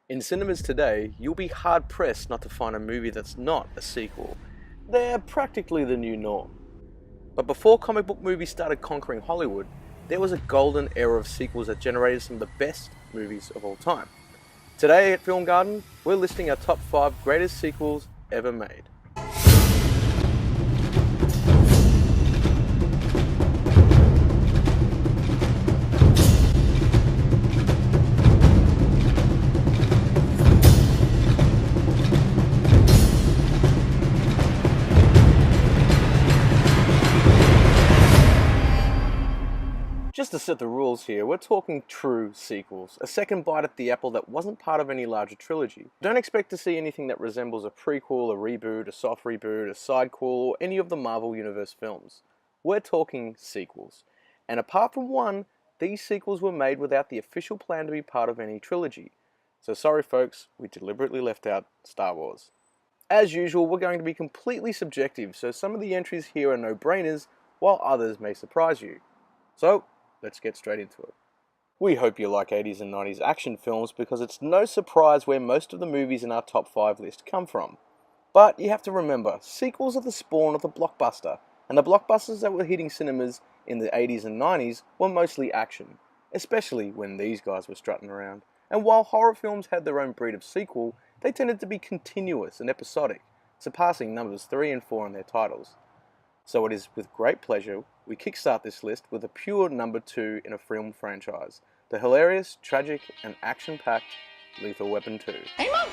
In cinemas today, you'll be hard-pressed not to find a movie that's not a sequel. They're practically the new norm. But before comic book movies started conquering Hollywood, there was a golden era of sequels that generated some of the best movies of all time. Today at Film Garden, we're listing our top 5 greatest sequels ever made. Just to set the rules here, we're talking true sequels, a second bite at the apple that wasn't part of any larger trilogy. Don't expect to see anything that resembles a prequel, a reboot, a soft reboot, a sidequel, or any of the Marvel Universe films. We're talking sequels. And apart from one, these sequels were made without the official plan to be part of any trilogy. So sorry folks, we deliberately left out Star Wars. As usual, we're going to be completely subjective, so some of the entries here are no-brainers, while others may surprise you. So, let's get straight into it. We hope you like 80s and 90s action films because it's no surprise where most of the movies in our top 5 list come from. But you have to remember, sequels are the spawn of the blockbuster, and the blockbusters that were hitting cinemas in the 80s and 90s were mostly action, especially when these guys were strutting around. And while horror films had their own breed of sequel, they tended to be continuous and episodic, surpassing numbers 3 and 4 in their titles. So it is with great pleasure we kickstart this list with a pure number 2 in a film franchise, the hilarious, tragic, and action-packed Lethal Weapon 2. Hey, Mom!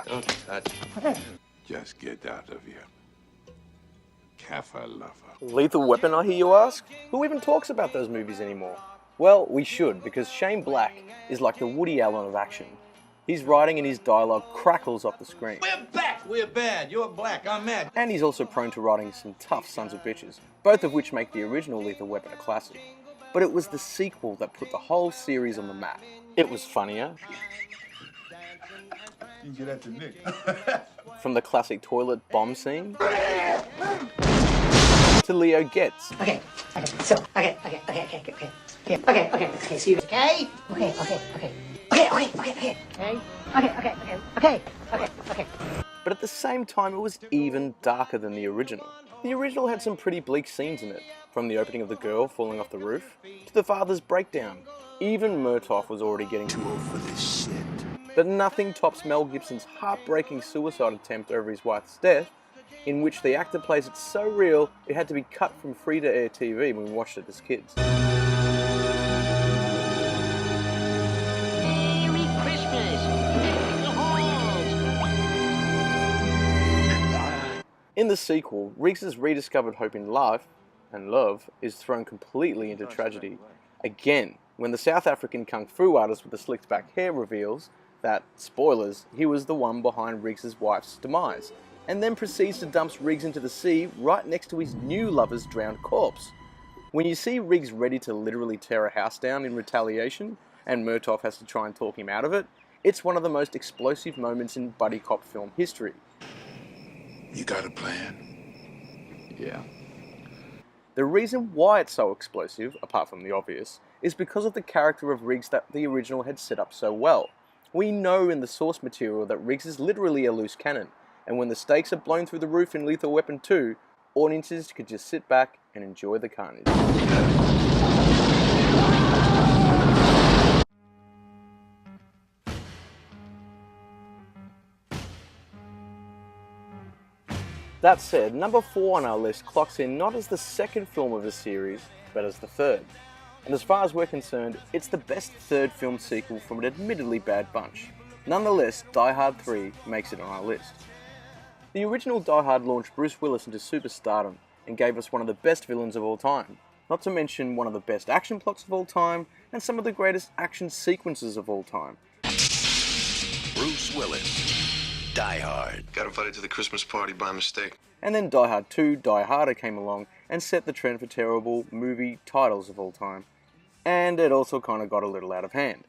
Don't touch. Just get out of here. Kaffir lover. Lethal Weapon, I hear you ask? Who even talks about those movies anymore? Well, we should, because Shane Black is like the Woody Allen of action. His writing and his dialogue crackles off the screen. We're back! We're bad. You're black. I'm mad. And he's also prone to writing some tough sons of bitches, both of which make the original Lethal Weapon a classic. But it was the sequel that put the whole series on the map. It was funnier. You get at the Nick. From the classic toilet bomb scene to Leo Getz. Okay, so, okay, so you, okay? Okay. But at the same time, it was even darker than the original. The original had some pretty bleak scenes in it, from the opening of the girl falling off the roof, to the father's breakdown. Even Murtaugh was already getting too old for this shit. But nothing tops Mel Gibson's heartbreaking suicide attempt over his wife's death, in which the actor plays it so real, it had to be cut from free-to-air TV when we watched it as kids. Merry Christmas! The halls! In the sequel, Riggs' rediscovered hope in life and love is thrown completely into tragedy. Again, when the South African kung fu artist with the slicked back hair reveals that, spoilers, he was the one behind Riggs' wife's demise, and then proceeds to dump Riggs into the sea right next to his new lover's drowned corpse. When you see Riggs ready to literally tear a house down in retaliation, and Murtaugh has to try and talk him out of it, it's one of the most explosive moments in buddy cop film history. You got a plan? Yeah. The reason why it's so explosive, apart from the obvious, is because of the character of Riggs that the original had set up so well. We know in the source material that Riggs is literally a loose cannon, and when the stakes are blown through the roof in Lethal Weapon 2, audiences could just sit back and enjoy the carnage. That said, number 4 on our list clocks in not as the second film of the series, but as the third. And as far as we're concerned, it's the best third film sequel from an admittedly bad bunch. Nonetheless, Die Hard 3 makes it on our list. The original Die Hard launched Bruce Willis into superstardom and gave us one of the best villains of all time, not to mention one of the best action plots of all time and some of the greatest action sequences of all time. Bruce Willis, Die Hard. Got invited to the Christmas party by mistake. And then Die Hard 2, Die Harder came along and set the trend for terrible movie titles of all time. And it also kind of got a little out of hand.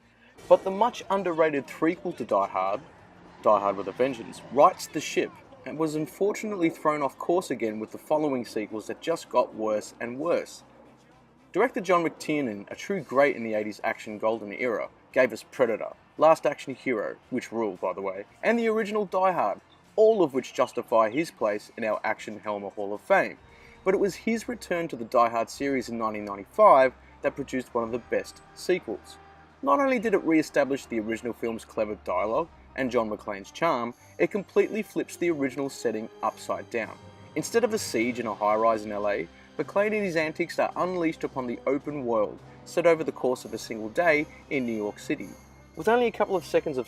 But the much underrated threequel to Die Hard with a Vengeance, rights the ship and was unfortunately thrown off course again with the following sequels that just got worse and worse. Director John McTiernan, a true great in the 80s action golden era, gave us Predator, Last Action Hero, which ruled by the way, and the original Die Hard, all of which justify his place in our Action Helmer Hall of Fame. But it was his return to the Die Hard series in 1995 that produced one of the best sequels. Not only did it re-establish the original film's clever dialogue and John McClane's charm, it completely flips the original setting upside down. Instead of a siege in a high-rise in LA, McClane and his antics are unleashed upon the open world, set over the course of a single day in New York City. With only a couple of seconds of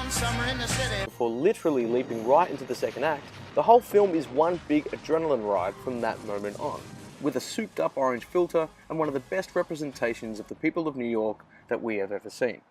summer in the city before literally leaping right into the second act, the whole film is one big adrenaline ride from that moment on, with a souped up orange filter and one of the best representations of the people of New York that we have ever seen.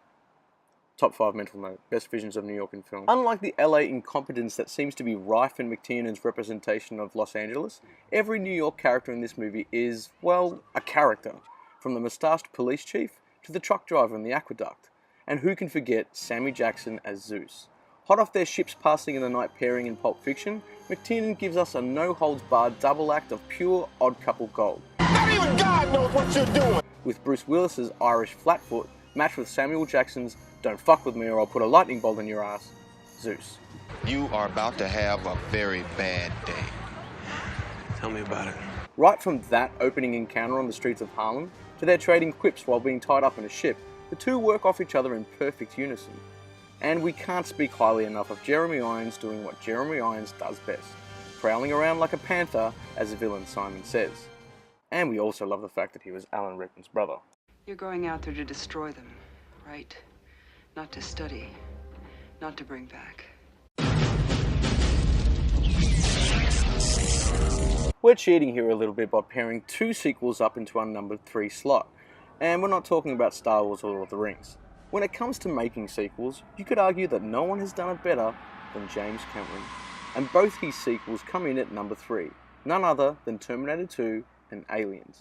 Top 5 mental note, best visions of New York in film. Unlike the LA incompetence that seems to be rife in McTiernan's representation of Los Angeles, every New York character in this movie is, well, a character. From the moustached police chief to the truck driver in the aqueduct. And who can forget Sammy Jackson as Zeus? Hot off their ships passing in the night pairing in Pulp Fiction, McTiernan gives us a no-holds-barred double act of pure odd couple gold. Not even God knows what you're doing! With Bruce Willis's Irish Flatfoot matched with Samuel Jackson's Don't fuck with me or I'll put a lightning bolt in your ass, Zeus. You are about to have a very bad day. Tell me about it. Right from that opening encounter on the streets of Harlem to their trading quips while being tied up in a ship, the two work off each other in perfect unison. And we can't speak highly enough of Jeremy Irons doing what Jeremy Irons does best, prowling around like a panther, as the villain Simon says. And we also love the fact that he was Alan Rickman's brother. You're going out there to destroy them, right? Not to study, not to bring back. We're cheating here a little bit by pairing two sequels up into our number 3 slot. And we're not talking about Star Wars or Lord of the Rings. When it comes to making sequels, you could argue that no one has done it better than James Cameron. And both his sequels come in at number 3, none other than Terminator 2 and Aliens.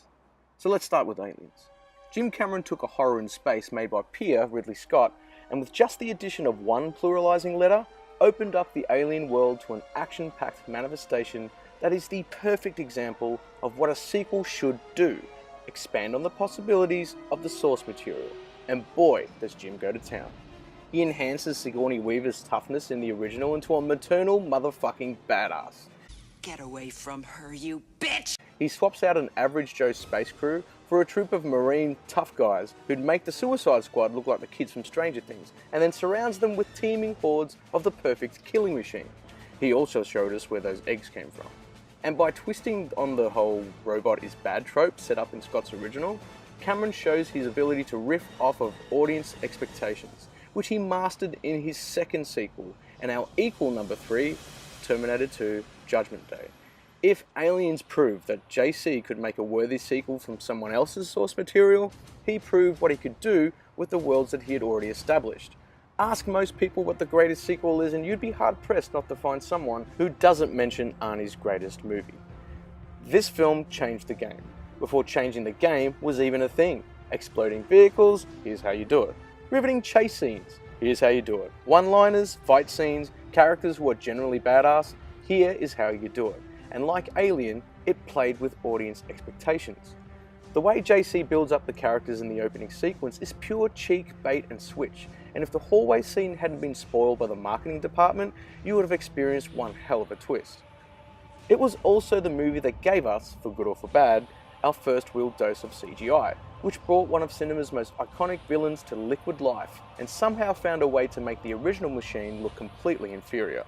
So let's start with Aliens. Jim Cameron took a horror in space made by peer Ridley Scott, and with just the addition of one pluralizing letter, opened up the alien world to an action-packed manifestation that is the perfect example of what a sequel should do. Expand on the possibilities of the source material. And boy, does Jim go to town. He enhances Sigourney Weaver's toughness in the original into a maternal motherfucking badass. Get away from her, you bitch! He swaps out an average Joe space crew for a troop of marine tough guys who'd make the Suicide Squad look like the kids from Stranger Things, and then surrounds them with teeming hordes of the perfect killing machine. He also showed us where those eggs came from. And by twisting on the whole robot is bad trope set up in Scott's original, Cameron shows his ability to riff off of audience expectations, which he mastered in his second sequel, and our equal number 3, Terminator 2 Judgment Day. If Aliens proved that JC could make a worthy sequel from someone else's source material, he proved what he could do with the worlds that he had already established. Ask most people what the greatest sequel is and you'd be hard-pressed not to find someone who doesn't mention Arnie's greatest movie. This film changed the game. Before changing the game was even a thing. Exploding vehicles, here's how you do it. Riveting chase scenes, here's how you do it. One-liners, fight scenes, characters who are generally badass, here is how you do it. And like Alien, it played with audience expectations. The way JC builds up the characters in the opening sequence is pure cheek, bait and switch, and if the hallway scene hadn't been spoiled by the marketing department, you would have experienced one hell of a twist. It was also the movie that gave us, for good or for bad, our first real dose of CGI, which brought one of cinema's most iconic villains to liquid life, and somehow found a way to make the original machine look completely inferior.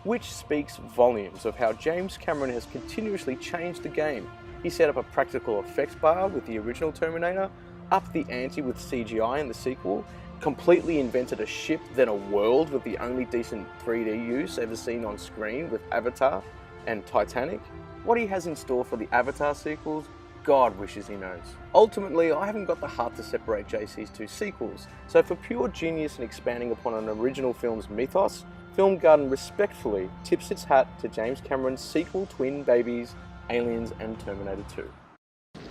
Which speaks volumes of how James Cameron has continuously changed the game. He set up a practical effects bar with the original Terminator, upped the ante with CGI in the sequel, completely invented a ship then a world with the only decent 3D use ever seen on screen with Avatar and Titanic. What he has in store for the Avatar sequels, God wishes he knows. Ultimately, I haven't got the heart to separate JC's two sequels, so for pure genius in expanding upon an original film's mythos, Film Garden respectfully tips its hat to James Cameron's sequel twin babies, Aliens and Terminator 2.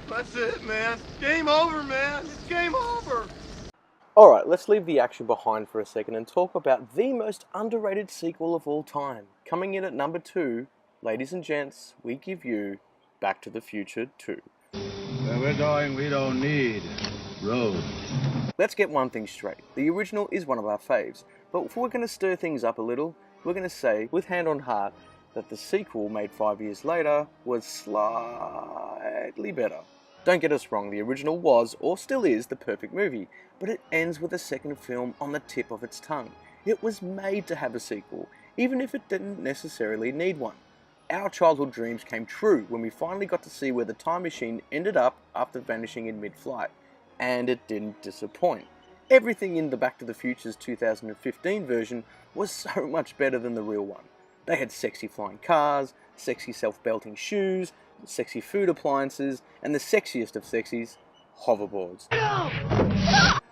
That's it, man. Game over, man. It's game over. Alright, let's leave the action behind for a second and talk about the most underrated sequel of all time. Coming in at number 2, ladies and gents, we give you Back to the Future 2. Where we're going, we don't need roads. Let's get one thing straight. The original is one of our faves, but if we're going to stir things up a little, we're going to say, with hand on heart, that the sequel made 5 years later was slightly better. Don't get us wrong, the original was, or still is, the perfect movie, but it ends with a second film on the tip of its tongue. It was made to have a sequel, even if it didn't necessarily need one. Our childhood dreams came true when we finally got to see where the time machine ended up after vanishing in mid-flight, and it didn't disappoint. Everything in the Back to the Future's 2015 version was so much better than the real one. They had sexy flying cars, sexy self-belting shoes, sexy food appliances, and the sexiest of sexies, hoverboards.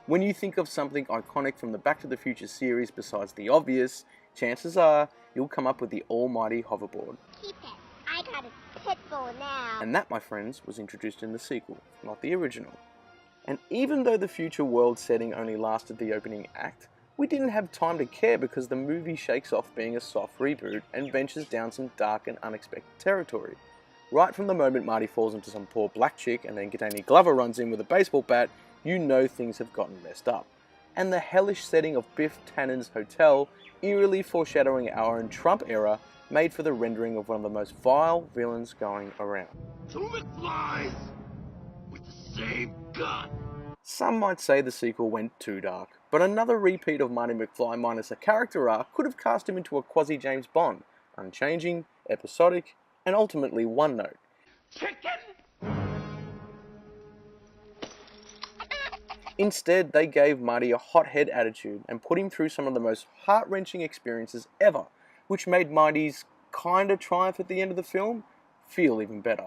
When you think of something iconic from the Back to the Future series besides the obvious, chances are you'll come up with the almighty hoverboard. Keep it. I got a pit bull now. And that, my friends, was introduced in the sequel, not the original. And even though the future world setting only lasted the opening act, we didn't have time to care because the movie shakes off being a soft reboot and ventures down some dark and unexpected territory. Right from the moment Marty falls into some poor black chick and then Danny Glover runs in with a baseball bat, you know things have gotten messed up. And the hellish setting of Biff Tannen's hotel, eerily foreshadowing our own Trump era, made for the rendering of one of the most vile villains going around. 2 McFlys with the same gun. Some might say the sequel went too dark, but another repeat of Marty McFly minus a character arc could have cast him into a quasi-James Bond, unchanging, episodic, and ultimately one note. Chicken! Instead, they gave Marty a hothead attitude and put him through some of the most heart-wrenching experiences ever, which made Marty's kinda triumph at the end of the film feel even better.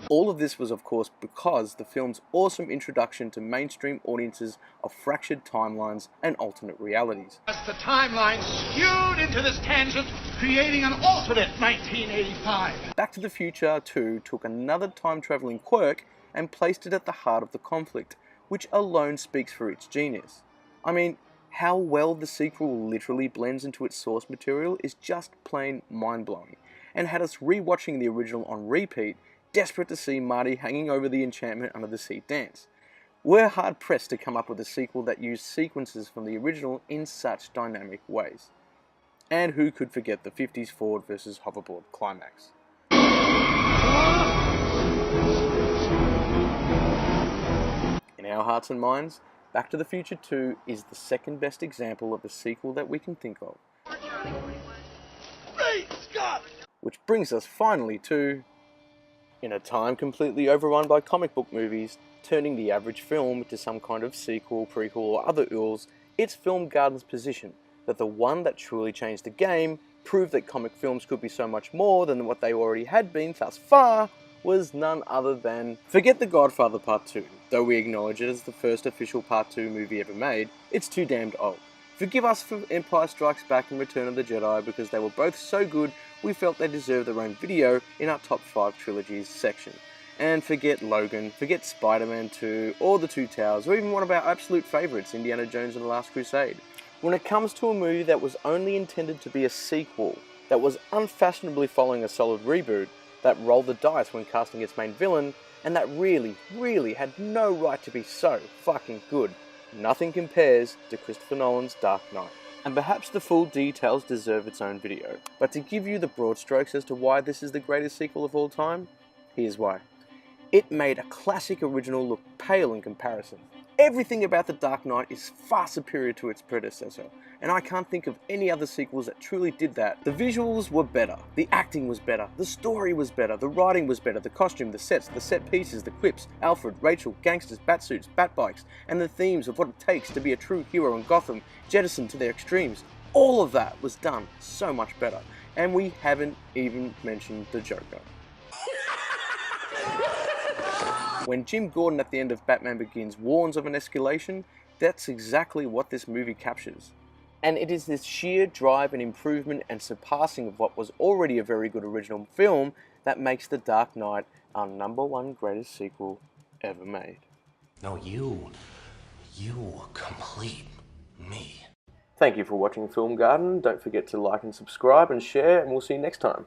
All of this was, of course, because the film's awesome introduction to mainstream audiences of fractured timelines and alternate realities. The timeline skewed into this tangent, creating an alternate 1985. Back to the Future 2 took another time-traveling quirk and placed it at the heart of the conflict, which alone speaks for its genius. I mean, how well the sequel literally blends into its source material is just plain mind-blowing, and had us re-watching the original on repeat, desperate to see Marty hanging over the enchantment under the sea dance. We're hard-pressed to come up with a sequel that used sequences from the original in such dynamic ways. And who could forget the 50s Ford versus hoverboard climax? In our hearts and minds, Back to the Future 2 is the second best example of a sequel that we can think of. Great Scott! Which brings us finally to, in a time completely overrun by comic book movies, turning the average film into some kind of sequel, prequel, or other ools, it's Film Garden's position that the one that truly changed the game, proved that comic films could be so much more than what they already had been thus far, was none other than, forget The Godfather Part 2, though we acknowledge it as the first official Part 2 movie ever made, it's too damned old. Forgive us for Empire Strikes Back and Return of the Jedi because they were both so good we felt they deserved their own video in our top 5 trilogies section. And forget Logan, forget Spider-Man 2, or The Two Towers, or even one of our absolute favourites, Indiana Jones and the Last Crusade. When it comes to a movie that was only intended to be a sequel, that was unfashionably following a solid reboot, that rolled the dice when casting its main villain, and that really had no right to be so fucking good, nothing compares to Christopher Nolan's Dark Knight. And perhaps the full details deserve its own video, but to give you the broad strokes as to why this is the greatest sequel of all time, here's why. It made a classic original look pale in comparison. Everything about The Dark Knight is far superior to its predecessor, and I can't think of any other sequels that truly did that. The visuals were better, the acting was better, the story was better, the writing was better, the costume, the sets, the set pieces, the quips, Alfred, Rachel, gangsters, batsuits, batbikes, and the themes of what it takes to be a true hero in Gotham, jettisoned to their extremes. All of that was done so much better, and we haven't even mentioned the Joker. When Jim Gordon at the end of Batman Begins warns of an escalation, that's exactly what this movie captures. And it is this sheer drive and improvement and surpassing of what was already a very good original film that makes The Dark Knight our #1 greatest sequel ever made. No, you complete me. Thank you for watching Film Garden. Don't forget to like and subscribe and share, and we'll see you next time.